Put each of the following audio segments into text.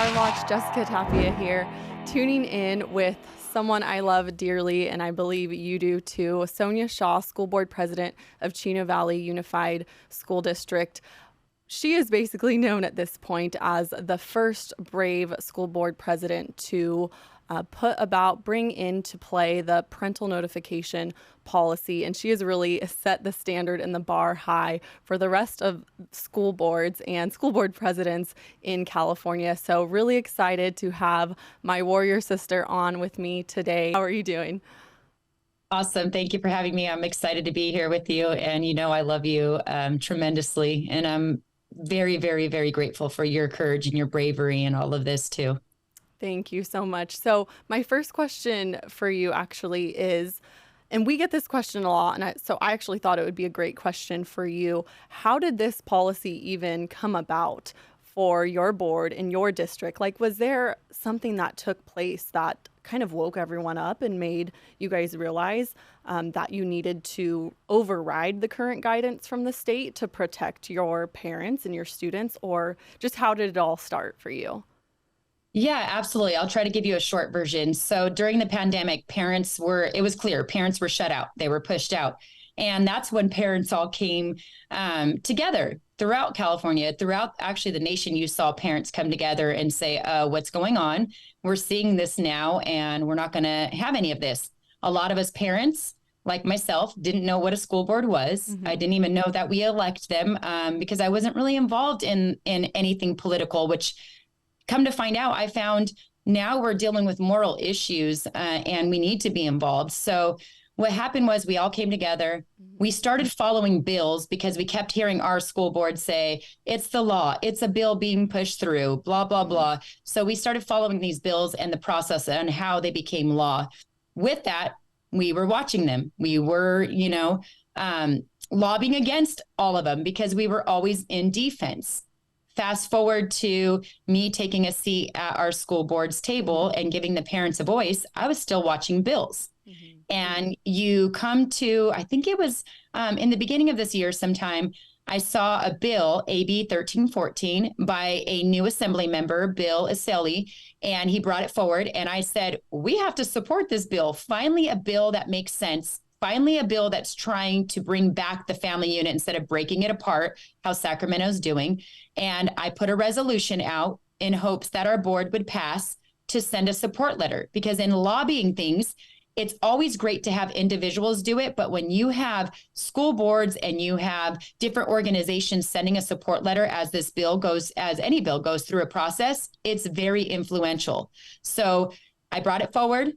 Star Watch, Jessica Tapia here, tuning in with someone I love dearly, and I believe you do too, Sonja Shaw, School Board President of Chino Valley Unified School District. She is basically known at this point as the first brave school board president to bring into play the parental notification policy. And she has really set the standard and the bar high for the rest of school boards and school board presidents in California. So really excited to have my warrior sister on with me today. How are you doing? Awesome. Thank you for having me. I'm excited to be here with you. And I love you tremendously. And I'm very, very, very grateful for your courage and your bravery and all of this too. Thank you so much. So my first question for you actually is, and we get this question a lot, and so I actually thought it would be a great question for you. How did this policy even come about for your board in your district? Like, was there something that took place that kind of woke everyone up and made you guys realize that you needed to override the current guidance from the state to protect your parents and your students? Or just how did it all start for you? Yeah, absolutely. I'll try to give you a short version. So during the pandemic, it was clear, parents were shut out. They were pushed out. And that's when parents all came together throughout California, throughout actually the nation. You saw parents come together and say, what's going on? We're seeing this now, and we're not going to have any of this. A lot of us parents, like myself, didn't know what a school board was. Mm-hmm. I didn't even know that we elect them because I wasn't really involved in anything political, which come to find out, I found now we're dealing with moral issues and we need to be involved. So what happened was we all came together. We started following bills because we kept hearing our school board say, it's the law, it's a bill being pushed through, blah, blah, blah. So we started following these bills and the process and how they became law. With that, we were watching them. We were, lobbying against all of them because we were always in defense. Fast forward to me taking a seat at our school board's table and giving the parents a voice, I was still watching bills. Mm-hmm. And you come to, I think it was in the beginning of this year sometime, I saw a bill, AB 1314, by a new assembly member, Bill Iseli, and he brought it forward. And I said, we have to support this bill. Finally, a bill that makes sense. Finally, a bill that's trying to bring back the family unit instead of breaking it apart, how Sacramento's doing. And I put a resolution out in hopes that our board would pass to send a support letter, because in lobbying things, it's always great to have individuals do it. But when you have school boards and you have different organizations sending a support letter as any bill goes through a process, it's very influential. So I brought it forward.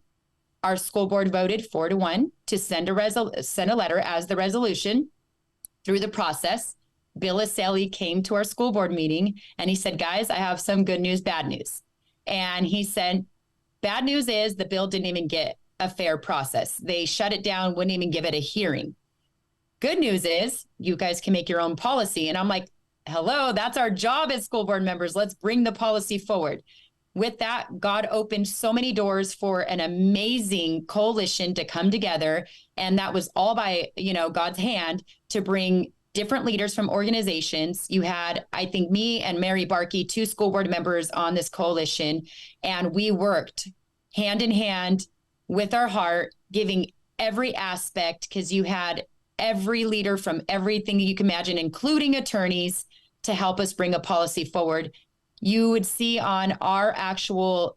Our school board voted 4-1 to send a letter as the resolution through the process. Bill Iseli came to our school board meeting and he said, guys, I have some good news, bad news. And he said, bad news is the bill didn't even get a fair process. They shut it down, wouldn't even give it a hearing. Good news is you guys can make your own policy. And I'm like, hello, that's our job as school board members. Let's bring the policy forward. With that, God opened so many doors for an amazing coalition to come together. And that was all by, God's hand to bring different leaders from organizations. You had, I think, me and Mary Barkey, 2 school board members on this coalition. And we worked hand in hand with our heart, giving every aspect, because you had every leader from everything you can imagine, including attorneys, to help us bring a policy forward. You would see on our actual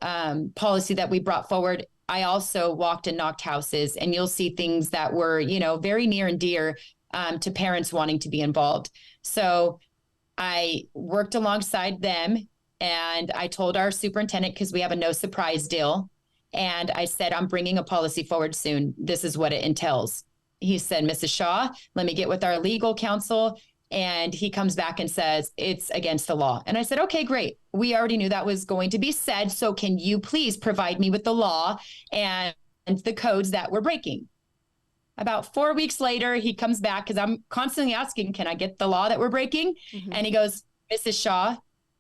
policy that we brought forward, I also walked and knocked houses, and you'll see things that were, very near and dear to parents wanting to be involved. So I worked alongside them, and I told our superintendent, because we have a no surprise deal, and I said, I'm bringing a policy forward soon. This is what it entails. He said, Mrs. Shaw, let me get with our legal counsel. And he comes back and says, it's against the law. And I said, okay, great. We already knew that was going to be said. So can you please provide me with the law and the codes that we're breaking? About 4 weeks later, he comes back, because I'm constantly asking, can I get the law that we're breaking? Mm-hmm. And he goes, Mrs. Shaw,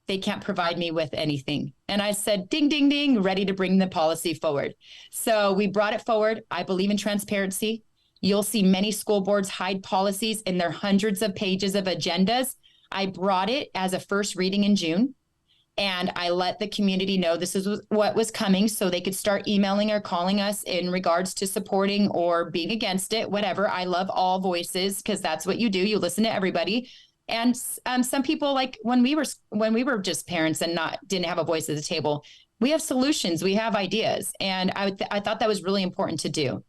they can't provide me with anything. And I said, ding, ding, ding, ready to bring the policy forward. So we brought it forward. I believe in transparency. You'll see many school boards hide policies in their hundreds of pages of agendas. I brought it as a first reading in June. And I let the community know this is what was coming so they could start emailing or calling us in regards to supporting or being against it, whatever. I love all voices because that's what you do. You listen to everybody. And some people, like when we were just parents and didn't have a voice at the table, we have solutions, we have ideas. And I thought that was really important to do.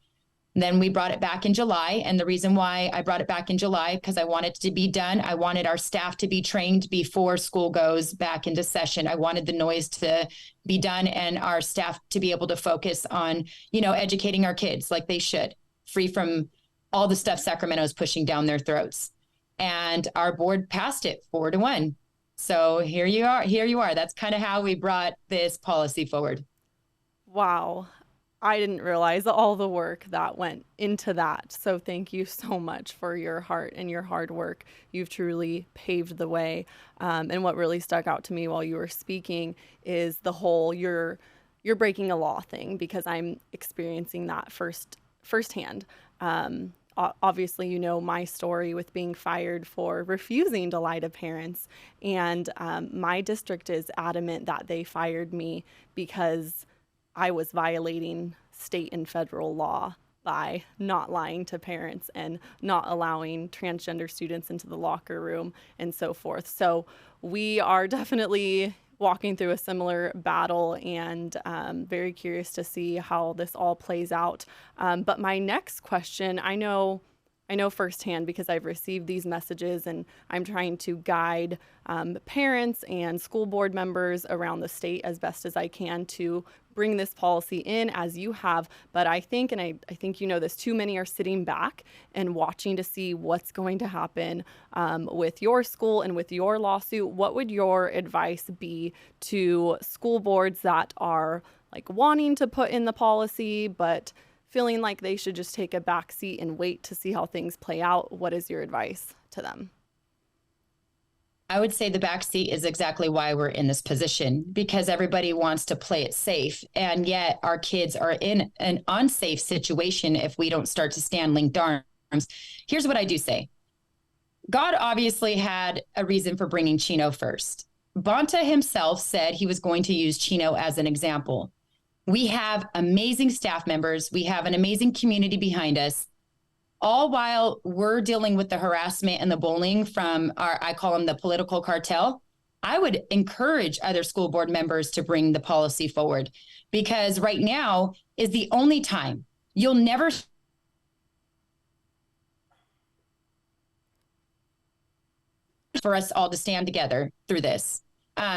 Then we brought it back in July. And the reason why I brought it back in July, because I wanted it to be done. I wanted our staff to be trained before school goes back into session. I wanted the noise to be done and our staff to be able to focus on, educating our kids like they should, free from all the stuff Sacramento is pushing down their throats. And our board passed it 4-1. So here you are. That's kind of how we brought this policy forward. Wow. I didn't realize all the work that went into that. So thank you so much for your heart and your hard work. You've truly paved the way. And what really stuck out to me while you were speaking is the whole you're breaking a law thing, because I'm experiencing that firsthand. Obviously, you know my story with being fired for refusing to lie to parents. And my district is adamant that they fired me because I was violating state and federal law by not lying to parents and not allowing transgender students into the locker room and so forth. So we are definitely walking through a similar battle, and very curious to see how this all plays out. But my next question, I know firsthand because I've received these messages and I'm trying to guide parents and school board members around the state as best as I can to bring this policy in as you have. But I think, and I think you know this, too many are sitting back and watching to see what's going to happen with your school and with your lawsuit. What would your advice be to school boards that are like wanting to put in the policy, but feeling like they should just take a back seat and wait to see how things play out? What is your advice to them? I would say the backseat is exactly why we're in this position, because everybody wants to play it safe. And yet our kids are in an unsafe situation if we don't start to stand linked arms. Here's what I do say. God obviously had a reason for bringing Chino first. Bonta himself said he was going to use Chino as an example. We have amazing staff members. We have an amazing community behind us, all while we're dealing with the harassment and the bullying from I call them the political cartel. I would encourage other school board members to bring the policy forward, because right now is the only time. You'll never for us all to stand together through this.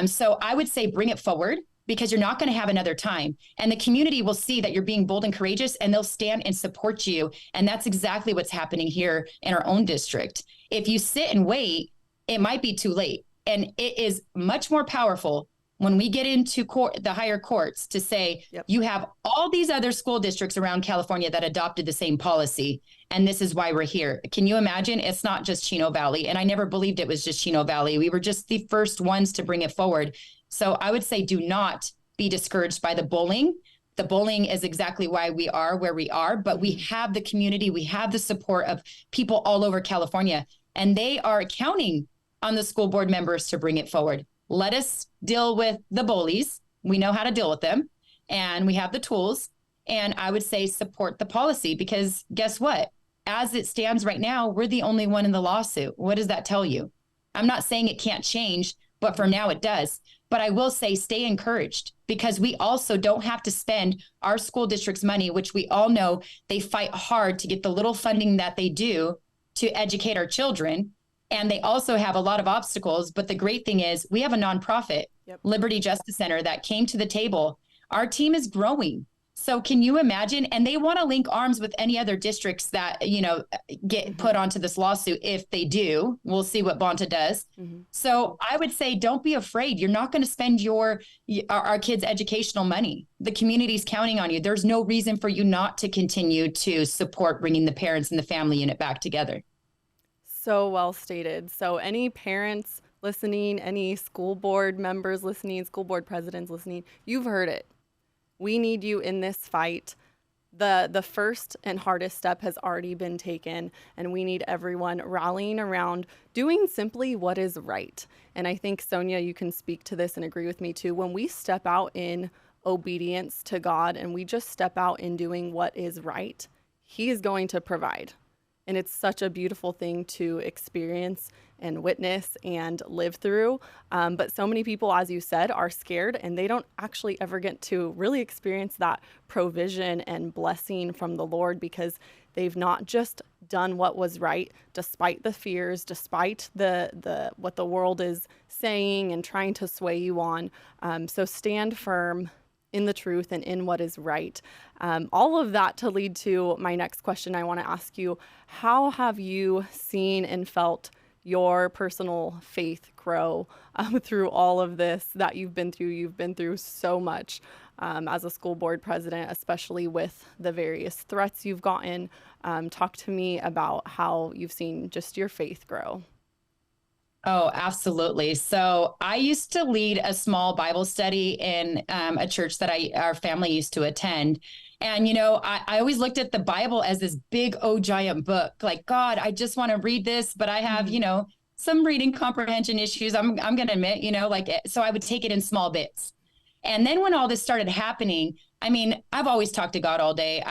So I would say bring it forward, because you're not going to have another time. And the community will see that you're being bold and courageous, and they'll stand and support you. And that's exactly what's happening here in our own district. If you sit and wait, it might be too late. And it is much more powerful when we get into the higher courts to say, yep, you have all these other school districts around California that adopted the same policy, and this is why we're here. Can you imagine? It's not just Chino Valley. And I never believed it was just Chino Valley. We were just the first ones to bring it forward. So I would say do not be discouraged by the bullying. The bullying is exactly why we are where we are, but we have the community, we have the support of people all over California, and they are counting on the school board members to bring it forward. Let us deal with the bullies. We know how to deal with them, and we have the tools. And I would say support the policy, because guess what? As it stands right now, we're the only one in the lawsuit. What does that tell you? I'm not saying it can't change, but for now it does. But I will say stay encouraged, because we also don't have to spend our school district's money, which we all know they fight hard to get the little funding that they do to educate our children. And they also have a lot of obstacles. But the great thing is we have a nonprofit, yep, Liberty Justice Center, that came to the table. Our team is growing. So can you imagine? And they want to link arms with any other districts that, get put onto this lawsuit. If they do, we'll see what Bonta does. Mm-hmm. So I would say, don't be afraid. You're not going to spend our kids' educational money. The community's counting on you. There's no reason for you not to continue to support bringing the parents and the family unit back together. So well stated. So any parents listening, any school board members listening, school board presidents listening, you've heard it. We need you in this fight. The first and hardest step has already been taken, and we need everyone rallying around doing simply what is right. And I think, Sonja, you can speak to this and agree with me too. When we step out in obedience to God and we just step out in doing what is right, He is going to provide. And it's such a beautiful thing to experience and witness and live through. But so many people, as you said, are scared and they don't actually ever get to really experience that provision and blessing from the Lord because they've not just done what was right, despite the fears, despite the what the world is saying and trying to sway you on. So stand firm in the truth and in what is right. All of that to lead to my next question I want to ask you. How have you seen and felt your personal faith grow through all of this that you've been through? You've been through so much as a school board president, especially with the various threats you've gotten. Talk to me about how you've seen just your faith grow. Oh, absolutely. So I used to lead a small Bible study in a church that our family used to attend. And, I always looked at the Bible as this big, giant book. Like, God, I just want to read this, but I have, some reading comprehension issues. I'm going to admit, so I would take it in small bits. And then when all this started happening, I mean, I've always talked to God all day.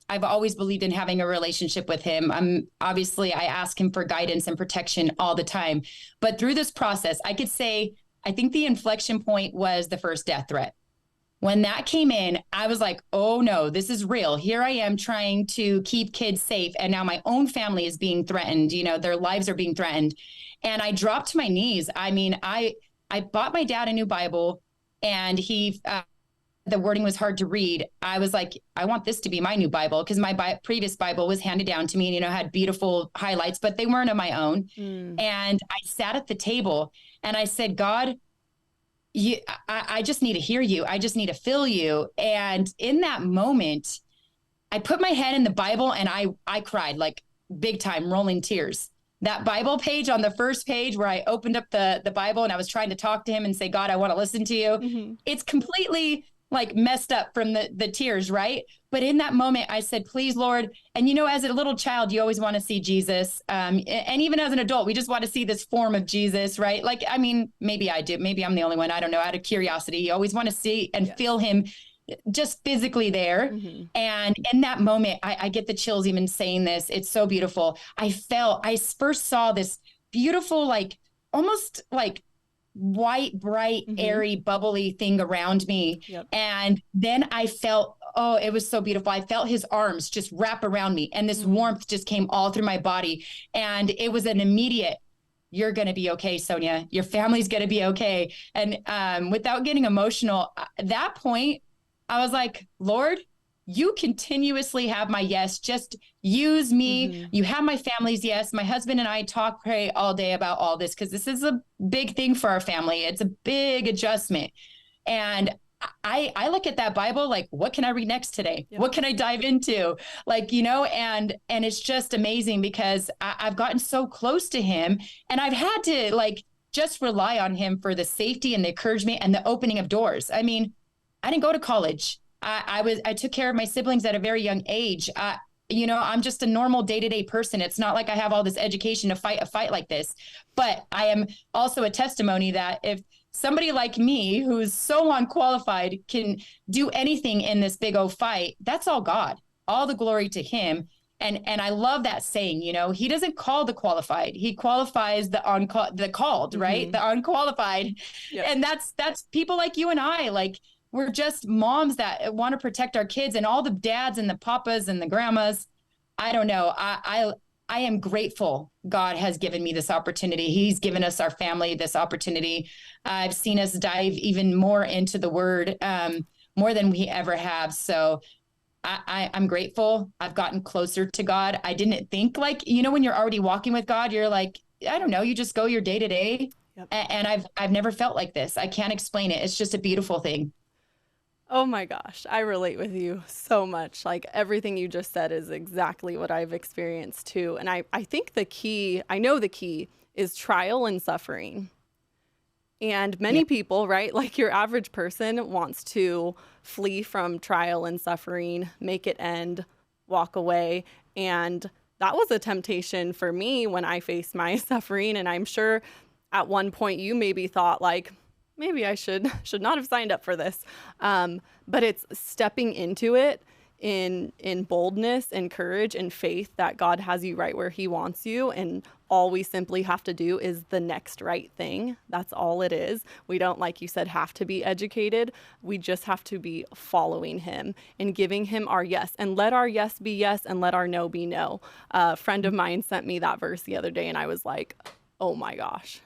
I've always believed in having a relationship with him. Obviously, I ask him for guidance and protection all the time. But through this process, I could say, I think the inflection point was the first death threat. When that came in, I was like, oh no, this is real. Here I am trying to keep kids safe. And now my own family is being threatened. Their lives are being threatened. And I dropped to my knees. I mean, I bought my dad a new Bible, and the wording was hard to read. I was like, I want this to be my new Bible, because my previous Bible was handed down to me and, had beautiful highlights, but they weren't of my own. And I sat at the table and I said, God, I just need to hear you. I just need to feel you. And in that moment, I put my head in the Bible and I cried, like big time, rolling tears. That Bible page on the first page where I opened up the Bible and I was trying to talk to him and say, God, I want to listen to you. Mm-hmm. It's completely like messed up from the tears, right? But in that moment, I said, please, Lord. And, as a little child, you always want to see Jesus. And even as an adult, we just want to see this form of Jesus, right? Like, I mean, maybe I do. Maybe I'm the only one. I don't know. Out of curiosity, you always want to see and feel him just physically there. Mm-hmm. And in that moment, I get the chills even saying this. It's so beautiful. I first saw this beautiful, like almost like white, bright, airy, bubbly thing around me. Yep. And then I felt, it was so beautiful. I felt his arms just wrap around me, and this warmth just came all through my body. And it was an immediate, you're going to be okay, Sonja. Your family's going to be okay. And without getting emotional, at that point, I was like, Lord, you continuously have my yes. Just use me. Mm-hmm. You have my family's yes. My husband and I pray all day about all this, because this is a big thing for our family. It's a big adjustment. And I look at that Bible like, what can I read next today? Yep. What can I dive into? Like, and it's just amazing, because I've gotten so close to him, and I've had to like just rely on him for the safety and the encouragement and the opening of doors. I mean, I didn't go to college. I took care of my siblings at a very young age. I'm just a normal day-to-day person. It's not like I have all this education to fight a fight like this, but I am also a testimony that if somebody like me, who's so unqualified, can do anything in this big old fight, that's all God, all the glory to him. And I love that saying, he doesn't call the qualified. He qualifies the called, right? The unqualified. Yep. And that's people like you and I, like, we're just moms that want to protect our kids, and all the dads and the papas and the grandmas. I don't know. I am grateful God has given me this opportunity. He's given us, our family, this opportunity. I've seen us dive even more into the word, more than we ever have. So I'm grateful. I've gotten closer to God. I didn't think like, when you're already walking with God, you're like, I don't know, you just go your day to day. And I've never felt like this. I can't explain it. It's just a beautiful thing. Oh my gosh, I relate with you so much. Like, everything you just said is exactly what I've experienced too. And I think the key is trial and suffering. And many people, right, like your average person wants to flee from trial and suffering, make it end, walk away. And that was a temptation for me when I faced my suffering. And I'm sure at one point you maybe thought like, maybe I should not have signed up for this. But it's stepping into it in boldness and courage and faith that God has you right where he wants you. And all we simply have to do is the next right thing. That's all it is. We don't, like you said, have to be educated. We just have to be following him and giving him our yes, and let our yes be yes and let our no be no. A friend of mine sent me that verse the other day and I was like, oh my gosh,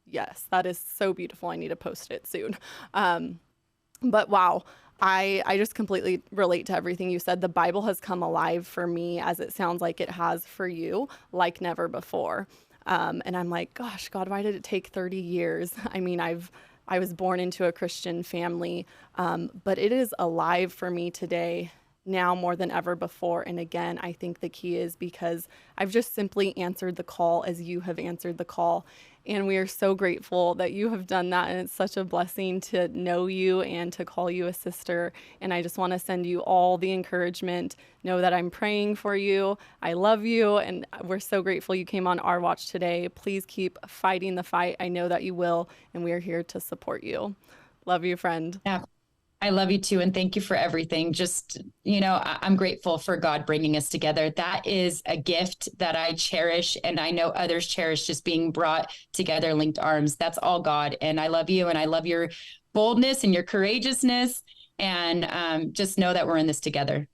yes, that is so beautiful. I need to post it soon. But wow. I just completely relate to everything you said. The Bible has come alive for me, as it sounds like it has for you, like never before. And I'm like, gosh, God, why did it take 30 years? I mean, I was born into a Christian family, but it is alive for me today, now more than ever before. And again, I think the key is because I've just simply answered the call as you have answered the call. And we are so grateful that you have done that. And it's such a blessing to know you and to call you a sister. And I just want to send you all the encouragement. Know that I'm praying for you. I love you. And we're so grateful you came on Our Watch today. Please keep fighting the fight. I know that you will. And we are here to support you. Love you, friend. Yeah. I love you too. And thank you for everything. Just, I'm grateful for God bringing us together. That is a gift that I cherish. And I know others cherish just being brought together, linked arms. That's all God. And I love you. And I love your boldness and your courageousness. And just know that we're in this together.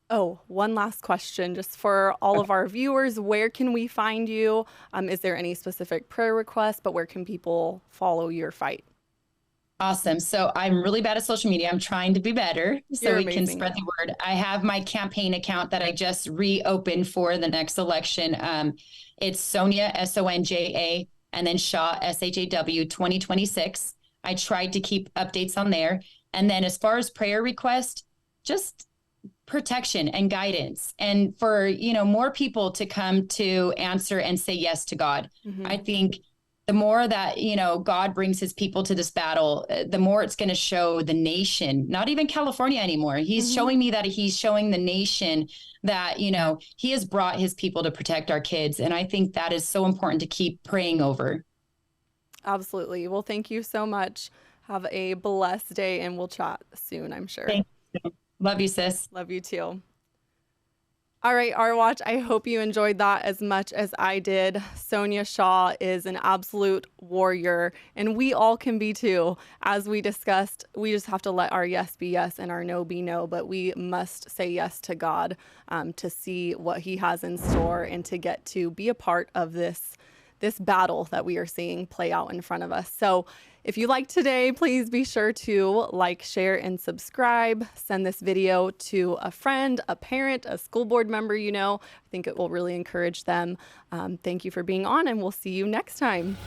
Oh, one last question just for all of our viewers. Where can we find you? Is there any specific prayer requests, but where can people follow your fight? Awesome. So I'm really bad at social media. I'm trying to be better so You're we amazing. can spread the word. I have my campaign account that I just reopened for the next election. It's Sonja, Sonja, and then Shaw, SHAW 2026. I tried to keep updates on there. And then as far as prayer request, just protection and guidance, and for, more people to come to answer and say yes to God. Mm-hmm. I think the more that, God brings his people to this battle, the more it's going to show the nation, not even California anymore. He's showing me that he's showing the nation that, he has brought his people to protect our kids. And I think that is so important to keep praying over. Absolutely. Well, thank you so much. Have a blessed day and we'll chat soon, I'm sure. Thank you. Love you, sis. Love you too. All right, Our Watch, I hope you enjoyed that as much as I did. Sonja Shaw is an absolute warrior, and we all can be too. As we discussed, we just have to let our yes be yes and our no be no, but we must say yes to God to see what he has in store and to get to be a part of this battle that we are seeing play out in front of us. So if you liked today, please be sure to like, share, and subscribe. Send this video to a friend, a parent, a school board member I think it will really encourage them. Thank you for being on, and we'll see you next time.